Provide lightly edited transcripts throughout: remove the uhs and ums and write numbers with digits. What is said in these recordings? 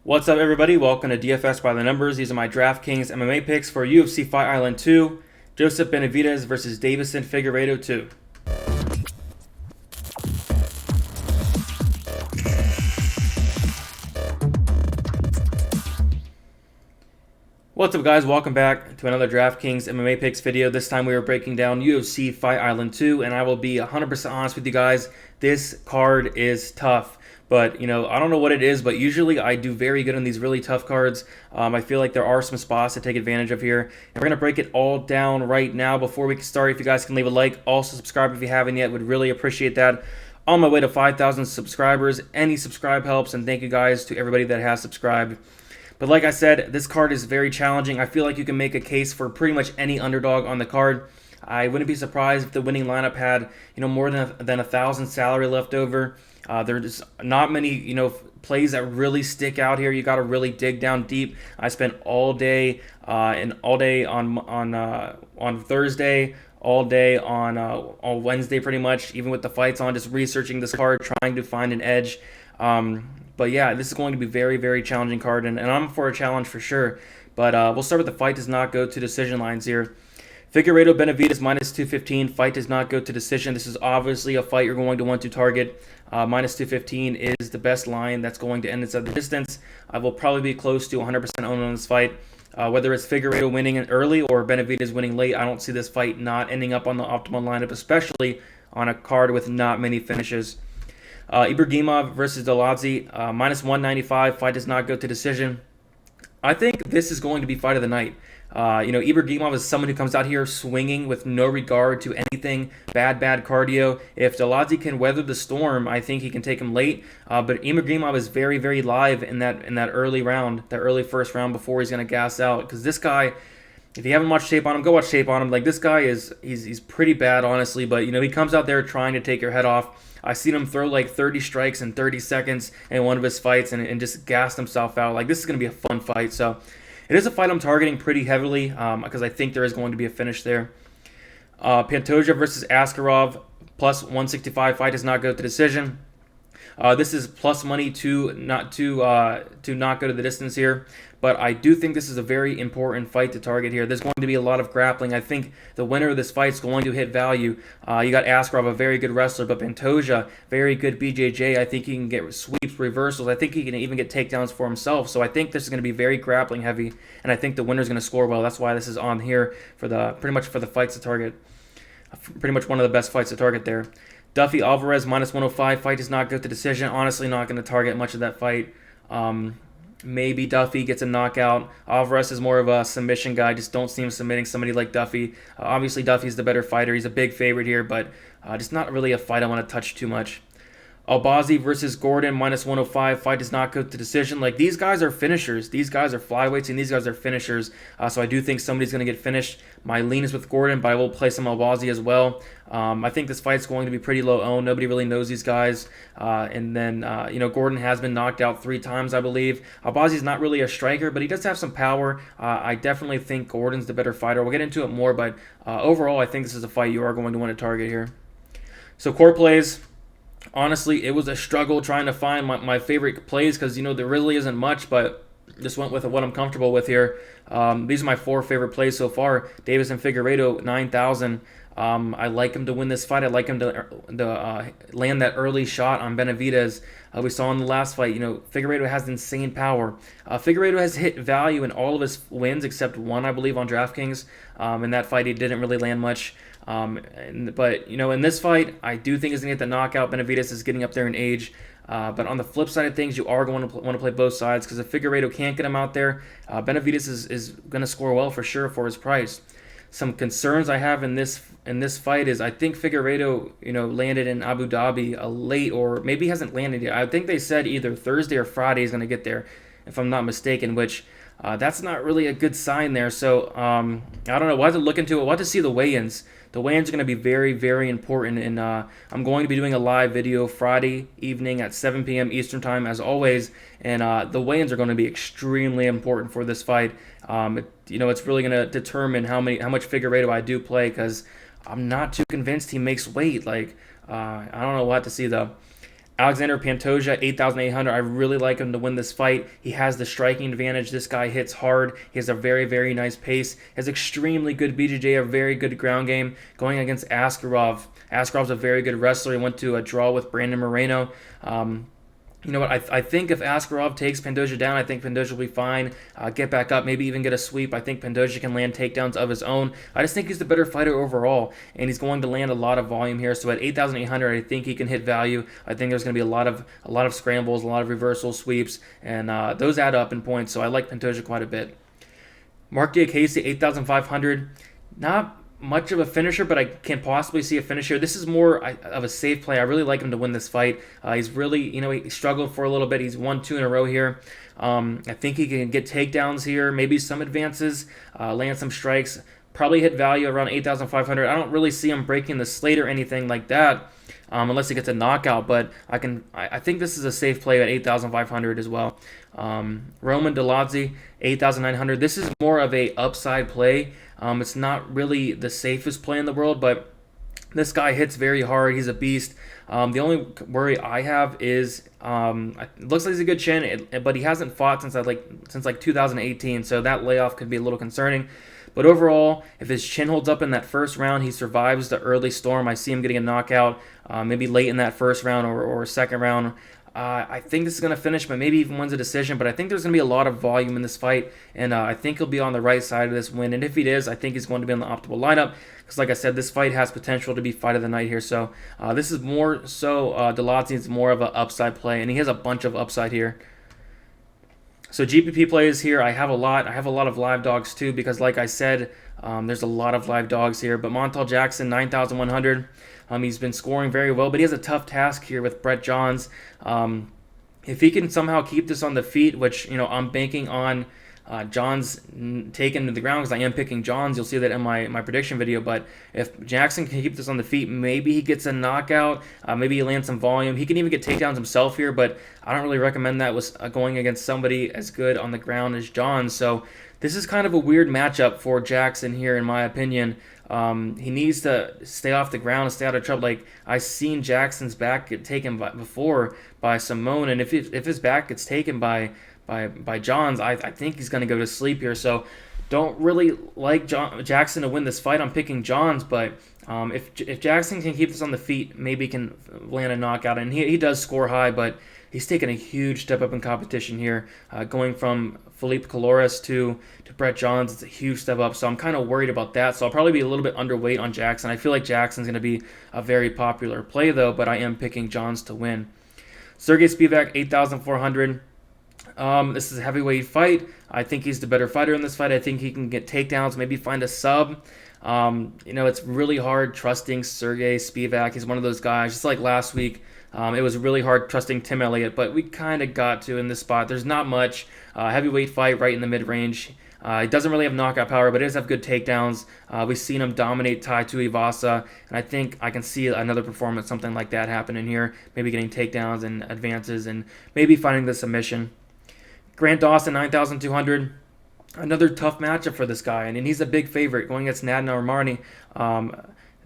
What's up, everybody? Welcome to DFS by the Numbers. These are my Draftings MMA picks for UFC Fight Island 2, Joseph Benavidez versus Davison Figueiredo 2. What's up, guys? Welcome back to another DraftKings MMA picks video. This time we are breaking down UFC Fight Island 2, and I will be 100% honest with you guys. This card is tough. But, I don't know what it is, but usually I do very good on these really tough cards. I feel like there are some spots to take advantage of here. And we're going to break it all down right now. Before we can start, if you guys can leave a like, also subscribe if you haven't yet, would really appreciate that. On my way to 5,000 subscribers. Any subscribe helps, and thank you guys to everybody that has subscribed. But like I said, this card is very challenging. I feel like you can make a case for pretty much any underdog on the card. I wouldn't be surprised if the winning lineup had, more than 1,000 salary left over. There's not many, plays that really stick out here. You got to really dig down deep. I spent all day and all day on Thursday, all day on Wednesday, pretty much, even with the fights on, just researching this card, trying to find an edge. But yeah, this is going to be very, very challenging card, and I'm for a challenge for sure. But we'll start with the fight does not go to decision lines here. Figueiredo Benavidez minus 215. Fight does not go to decision. This is obviously a fight you're going to want to target. Minus 215 is the best line that's going to end this at the distance. I will probably be close to 100% owned on this fight. Whether it's Figueiredo winning early or Benavidez winning late, I don't see this fight not ending up on the optimal lineup, especially on a card with not many finishes. Ibragimov versus Dolazzi, minus 195. Fight does not go to decision. I think this is going to be fight of the night. Ibragimov is someone who comes out here swinging with no regard to anything, bad cardio. If Dolazzi can weather the storm, I think he can take him late. But Ibragimov is very, very live in that early round, that early first round before he's going to gas out. Because this guy, if you haven't watched tape on him, go watch tape on him. Like, this guy he's pretty bad, honestly. But, he comes out there trying to take your head off. I've seen him throw like 30 strikes in 30 seconds in one of his fights and just gassed himself out. Like, this is going to be a fun fight. So it is a fight I'm targeting pretty heavily because I think there is going to be a finish there. Pantoja versus Askarov, plus 165. Fight does not go to decision. This is plus money to not go to the distance here, but I do think this is a very important fight to target here. There's going to be a lot of grappling. I think the winner of this fight is going to hit value. You got Askarov, a very good wrestler, but Pantoja, very good BJJ. I think he can get sweeps, reversals. I think he can even get takedowns for himself. So I think this is going to be very grappling heavy, and I think the winner is going to score well. That's why this is on here for pretty much for the fights to target. Pretty much one of the best fights to target there. Duffy Alvarez minus 105. Fight does not go to decision. Honestly, not going to target much of that fight. Maybe Duffy gets a knockout. Alvarez is more of a submission guy. Just don't see him submitting somebody like Duffy. Obviously, Duffy's the better fighter. He's a big favorite here, but just not really a fight I want to touch too much. Albazi versus Gordon, minus 105. Fight does not go to decision. Like, these guys are finishers. These guys are flyweights, and these guys are finishers. So I do think somebody's going to get finished. My lean is with Gordon, but I will play some Albazi as well. I think this fight's going to be pretty low owned. Nobody really knows these guys. And then, Gordon has been knocked out 3 times, I believe. Albazi's not really a striker, but he does have some power. I definitely think Gordon's the better fighter. We'll get into it more, but overall, I think this is a fight you are going to want to target here. So, core plays. Honestly, it was a struggle trying to find my favorite plays because, there really isn't much, but just went with what I'm comfortable with here. These are my 4 favorite plays so far. Davison Figueiredo, 9,000. I like him to win this fight. I like him to land that early shot on Benavidez. We saw in the last fight, Figueiredo has insane power. Figueiredo has hit value in all of his wins except one, I believe, on DraftKings. In that fight, he didn't really land much. But in this fight, I do think he's going to get the knockout. Benavidez is getting up there in age. But on the flip side of things, you are going to want to play both sides because if Figueiredo can't get him out there, Benavidez is going to score well for sure for his price. Some concerns I have in this fight is I think Figueiredo, landed in Abu Dhabi late, or maybe hasn't landed yet. I think they said either Thursday or Friday he's going to get there, if I'm not mistaken, which that's not really a good sign there. So I don't know. We'll have to look into it. We'll have to see the weigh-ins. The weigh-ins are going to be very, very important, and I'm going to be doing a live video Friday evening at 7 p.m. Eastern Time, as always, and the weigh-ins are going to be extremely important for this fight. It's really going to determine how much Figueiredo I do play, because I'm not too convinced he makes weight. I don't know. We'll have to see, though. Alexander Pantoja, 8,800. I really like him to win this fight. He has the striking advantage. This guy hits hard. He has a very, very nice pace. He has extremely good BJJ, a very good ground game. Going against Askarov. Askarov's a very good wrestler. He went to a draw with Brandon Moreno. You know what? I think if Askarov takes Pantoja down, I think Pantoja will be fine. Get back up, maybe even get a sweep. I think Pantoja can land takedowns of his own. I just think he's the better fighter overall, and he's going to land a lot of volume here. So at 8,800, I think he can hit value. I think there's going to be a lot of scrambles, a lot of reversal sweeps, and those add up in points. So I like Pantoja quite a bit. Mark Diakese, 8,500. Not much of a finisher, but I can possibly see a finisher. This is more of a safe play. I really like him to win this fight. He's really, he struggled for a little bit. He's won 2 in a row here. I think he can get takedowns here, maybe some advances, land some strikes, probably hit value around 8,500. I don't really see him breaking the slate or anything like that, unless he gets a knockout. But I think this is a safe play at 8,500 as well. Roman Dolidze, 8,900. This is more of a upside play. It's not really the safest play in the world, but this guy hits very hard. He's a beast. The only worry I have is it looks like he's a good chin, but he hasn't fought since 2018, so that layoff could be a little concerning. But overall, if his chin holds up in that first round, he survives the early storm. I see him getting a knockout, maybe late in that first round or second round. I think this is going to finish, but maybe even wins a decision. But I think there's going to be a lot of volume in this fight, and I think he'll be on the right side of this win. And if he is, I think he's going to be on the optimal lineup because, like I said, this fight has potential to be fight of the night here. So this is more so Dolidze is more of an upside play, and he has a bunch of upside here. So GPP plays here. I have a lot of live dogs too because, like I said, there's a lot of live dogs here. But Montel Jackson, 9,100. He's been scoring very well, but he has a tough task here with Brett Johns. If he can somehow keep this on the feet, which I'm banking on Johns taken to the ground because I am picking Johns. You'll see that in my prediction video. But if Jackson can keep this on the feet, maybe he gets a knockout. Maybe he lands some volume. He can even get takedowns himself here, but I don't really recommend that with going against somebody as good on the ground as Johns. So this is kind of a weird matchup for Jackson here, in my opinion. He needs to stay off the ground and stay out of trouble. Like I've seen Jackson's back get taken before by Simone, and if his back gets taken by Johns, I think he's going to go to sleep here. So don't really like Jackson to win this fight. I'm picking Johns, but if Jackson can keep this on the feet, maybe he can land a knockout. And he does score high, but he's taken a huge step up in competition here, going from Felipe Caloris to Brett Johns. It's a huge step up, so I'm kind of worried about that. So I'll probably be a little bit underweight on Jackson. I feel like Jackson's going to be a very popular play, though, but I am picking Johns to win. Sergey Spivak, 8,400. This is a heavyweight fight. I think he's the better fighter in this fight. I think he can get takedowns, maybe find a sub. It's really hard trusting Sergey Spivak. He's one of those guys, just like last week. It was really hard trusting Tim Elliott, but we kind of got to in this spot. There's not much. Heavyweight fight right in the mid-range. He doesn't really have knockout power, but he does have good takedowns. We've seen him dominate Tai Tuivasa, and I think I can see another performance, something like that happening here. Maybe getting takedowns and advances and maybe finding the submission. Grant Dawson, 9,200. Another tough matchup for this guy, and he's a big favorite going against Nad Narimani.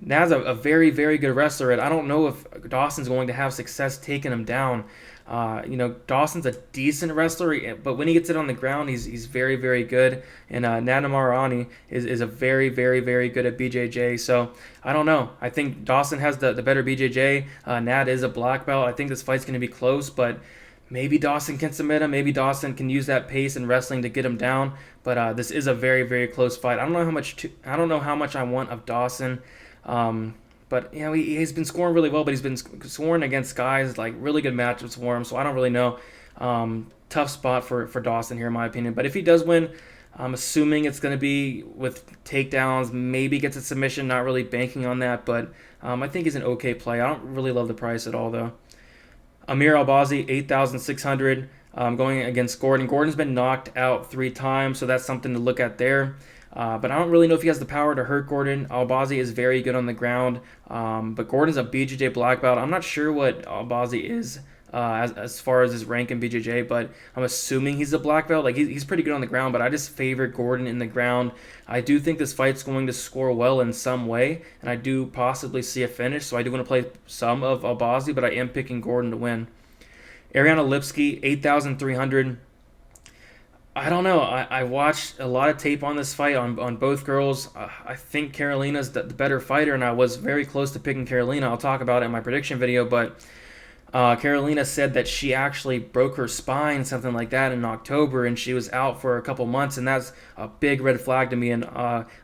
Nad's a very, very good wrestler, and I don't know if Dawson's going to have success taking him down. Dawson's a decent wrestler, but when he gets it on the ground, he's very, very good. And Nad Narimani is a very, very, very good at BJJ. So I don't know. I think Dawson has the better BJJ. Nad is a black belt. I think this fight's going to be close, but maybe Dawson can submit him. Maybe Dawson can use that pace and wrestling to get him down. But this is a very, very close fight. I don't know how much I want of Dawson. But he's been scoring really well, but he's been scoring against guys like really good matchups for him. So I don't really know. Tough spot for Dawson here, in my opinion. But if he does win, I'm assuming it's going to be with takedowns. Maybe gets a submission. Not really banking on that, but I think he's an okay play. I don't really love the price at all, though. Amir Albazi, 8,600, going against Gordon. Gordon's been knocked out 3 times, so that's something to look at there. But I don't really know if he has the power to hurt Gordon. Albazi is very good on the ground, but Gordon's a BJJ black belt. I'm not sure what Albazi is as far as his rank in BJJ, but I'm assuming he's a black belt. Like he's pretty good on the ground, but I just favor Gordon in the ground. I do think this fight's going to score well in some way, and I do possibly see a finish. So I do want to play some of Albazi, but I am picking Gordon to win. Ariana Lipski, 8,300. I don't know. I watched a lot of tape on this fight on both girls. I think Carolina's the better fighter, and I was very close to picking Carolina. I'll talk about it in my prediction video, but Carolina said that she actually broke her spine, something like that, in October, and she was out for a couple months, and that's a big red flag to me. And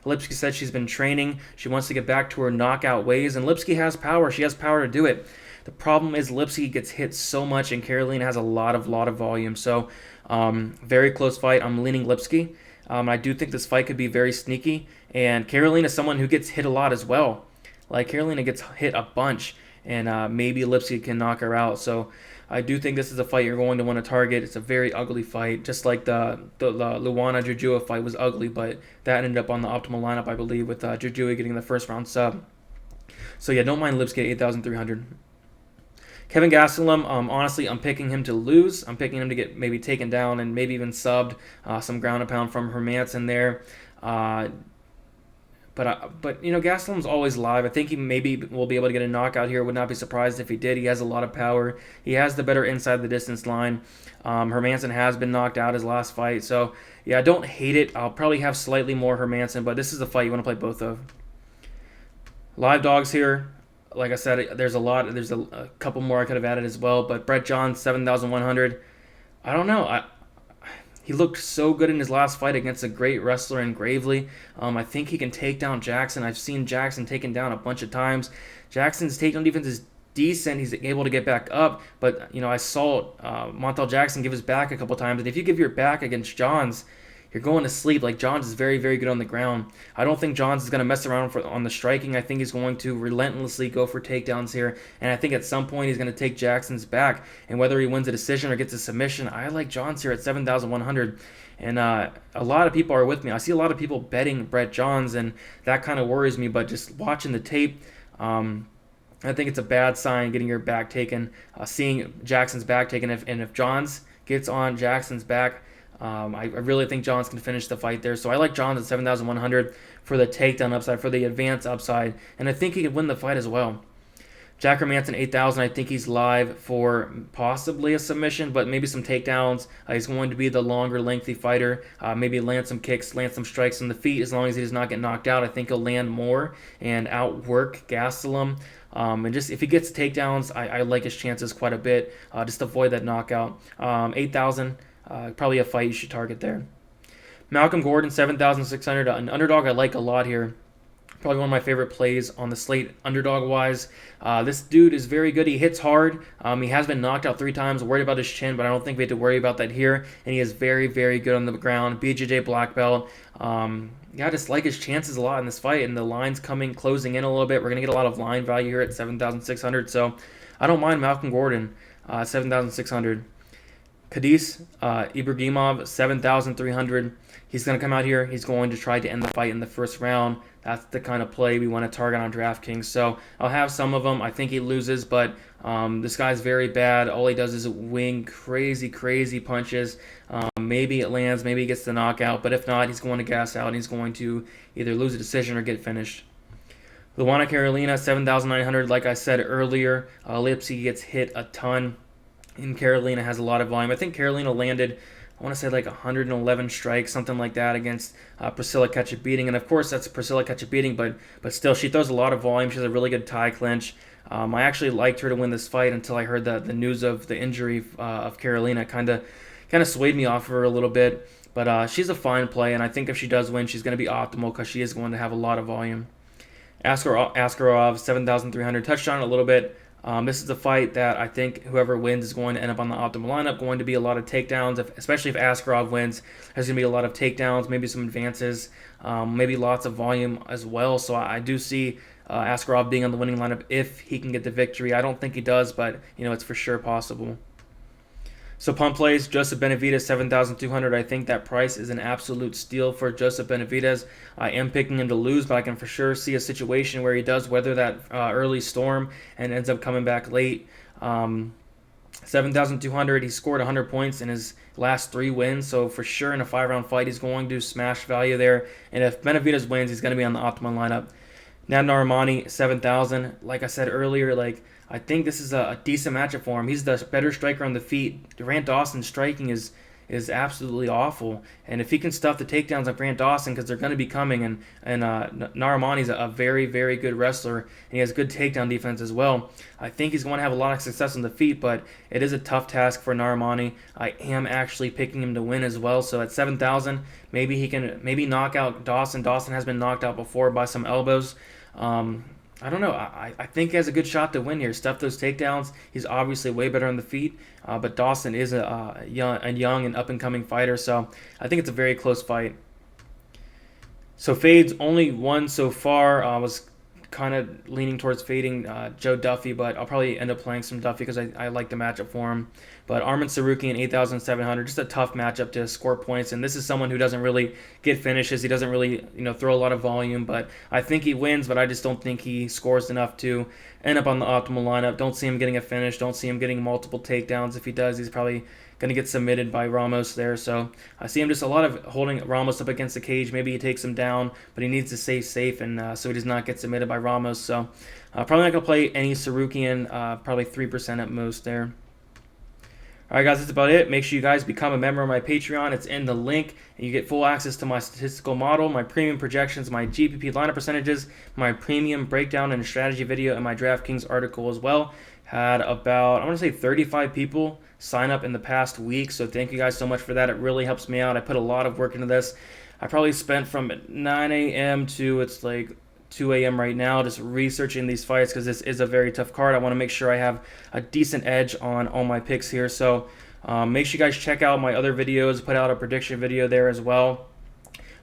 Lipski said she's been training. She wants to get back to her knockout ways, and Lipski has power. She has power to do it. The problem is Lipski gets hit so much, and Carolina has a lot of volume. So very close fight. I'm leaning Lipski. I do think this fight could be very sneaky, and Carolina is someone who gets hit a lot as well. Like Carolina gets hit a bunch, and maybe Lipski can knock her out. So I do think this is a fight you're going to want to target. It's a very ugly fight, just like the Luana Jujua fight was ugly, but that ended up on the optimal lineup, I believe, with Jujua getting the first round sub. So yeah, don't mind Lipski at 8,300. Kevin Gastelum, honestly, I'm picking him to lose. I'm picking him to get maybe taken down and maybe even subbed, some ground and pound from Hermanson there. But you know, Gastelum's always live. I think he maybe will be able to get a knockout here. Would not be surprised if he did. He has a lot of power. He has the better inside the distance line. Hermanson has been knocked out his last fight. So yeah, I don't hate it. I'll probably have slightly more Hermanson, but this is a fight you want to play both of. Live dogs here. Like I said, there's a lot. There's a couple more I could have added as well. But Brett Johns, 7,100. I don't know. He looked so good in his last fight against a great wrestler in Gravely. I think he can take down Jackson. I've seen Jackson taken down a bunch of times. Jackson's takedown defense is decent. He's able to get back up. But, you know, I saw Montel Jackson give his back a couple times. And if you give your back against Johns, you're going to sleep. Like, Johns is very, very good on the ground. I don't think Johns is going to mess around on the striking. I think he's going to relentlessly go for takedowns here. And I think at some point he's going to take Jackson's back. And whether he wins a decision or gets a submission, I like Johns here at 7,100. And a lot of people are with me. I see a lot of people betting Brett Johns, and that kind of worries me. But just watching the tape, I think it's a bad sign getting your back taken, seeing Jackson's back taken. If Johns gets on Jackson's back, I really think Johns can finish the fight there. So I like Johns at 7,100 for the takedown upside, for the advance upside, and I think he could win the fight as well. Jack Hermanson, 8,000. I think he's live for possibly a submission, but maybe some takedowns. He's going to be the longer, lengthy fighter. Maybe land some kicks, land some strikes on the feet. As long as he does not get knocked out, I think he'll land more and outwork Gastelum. And just if he gets takedowns, I like his chances quite a bit. Just avoid that knockout. 8,000. Probably a fight you should target there. Malcolm Gordon, 7,600. An underdog I like a lot here. Probably one of my favorite plays on the slate, underdog-wise. This dude is very good. He hits hard. He has been knocked out 3 times. Worried about his chin, but I don't think we have to worry about that here. And he is very, very good on the ground. BJJ black belt. Yeah, I just like his chances a lot in this fight. And the line's closing in a little bit. We're going to get a lot of line value here at 7,600. So I don't mind Malcolm Gordon, 7,600. Kadis Ibragimov, 7,300. He's going to come out here. He's going to try to end the fight in the first round. That's the kind of play we want to target on DraftKings. So I'll have some of them. I think he loses, but this guy's very bad. All he does is wing crazy, crazy punches. Maybe it lands. Maybe he gets the knockout. But if not, he's going to gas out, and he's going to either lose a decision or get finished. Luana Carolina, 7,900. Like I said earlier, Lipski gets hit a ton. And Carolina has a lot of volume. I think Carolina landed, I want to say like 111 strikes, something like that, against Priscilla Ketchup-Beating. And of course, that's Priscilla Ketchup-Beating, but still, she throws a lot of volume. She has a really good tie clinch. I actually liked her to win this fight until I heard the news of the injury of Carolina. Kind of swayed me off of her a little bit. But she's a fine play, and I think if she does win, she's going to be optimal because she is going to have a lot of volume. Askarov, 7,300. Touched on it a little bit. This is a fight that I think whoever wins is going to end up on the optimal lineup. Going to be a lot of takedowns, especially if Askarov wins. There's going to be a lot of takedowns, maybe some advances, maybe lots of volume as well. So I do see Askarov being on the winning lineup if he can get the victory. I don't think he does, but it's for sure possible. So pump plays, Joseph Benavidez, 7,200. I think that price is an absolute steal for Joseph Benavidez. I am picking him to lose, but I can for sure see a situation where he does weather that early storm and ends up coming back late. 7,200. He scored 100 points in his last 3 wins, so for sure in a 5-round fight he's going to smash value there. And if Benavidez wins, he's going to be on the optimal lineup. Now Narimani, 7,000. Like I said earlier, I think this is a decent matchup for him. He's the better striker on the feet. Grant Dawson's striking is absolutely awful, and if he can stuff the takedowns on Grant Dawson, because they're going to be coming, and Narimani's a very, very good wrestler, and he has good takedown defense as well. I think he's going to have a lot of success on the feet, but it is a tough task for Narimani. I am actually picking him to win as well, so at 7,000, maybe he can knock out Dawson. Dawson has been knocked out before by some elbows. I don't know. I think he has a good shot to win here. Stuff those takedowns. He's obviously way better on the feet, but Dawson is a young and up-and-coming fighter, so I think it's a very close fight. So fades, only one so far. I was kind of leaning towards fading Joe Duffy, but I'll probably end up playing some Duffy because I like the matchup for him. But Arman Tsarukyan, 8,700, just a tough matchup to score points. And this is someone who doesn't really get finishes. He doesn't really, throw a lot of volume. But I think he wins, but I just don't think he scores enough to end up on the optimal lineup. Don't see him getting a finish. Don't see him getting multiple takedowns. If he does, he's probably going to get submitted by Ramos there. So I see him just a lot of holding Ramos up against the cage. Maybe he takes him down, but he needs to stay safe, and so he does not get submitted by Ramos. So probably not going to play any Tsarukyan, probably 3% at most there. All right, guys, that's about it. Make sure you guys become a member of my Patreon. It's in the link, and you get full access to my statistical model, my premium projections, my GPP lineup percentages, my premium breakdown and strategy video, and my DraftKings article as well. Had about, I want to say 35 people sign up in the past week, so thank you guys so much for that. It really helps me out. I put a lot of work into this. I probably spent from 9 a.m. to it's like 2 a.m. right now just researching these fights because this is a very tough card. I want to make sure I have a decent edge on all my picks here. So make sure you guys check out my other videos. Put out a prediction video there as well.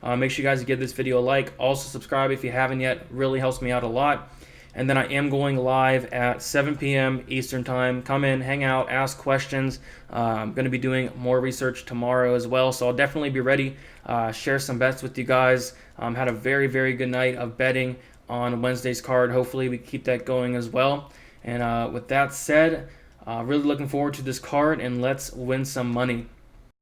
Make sure you guys give this video a like. Also subscribe if you haven't yet. Really helps me out a lot. And then I am going live at 7 p.m. Eastern Time. Come in, hang out, ask questions. I'm going to be doing more research tomorrow as well, so I'll definitely be ready. Share some bets with you guys. Had a very, very good night of betting on Wednesday's card. Hopefully we keep that going as well. And with that said, really looking forward to this card, and let's win some money.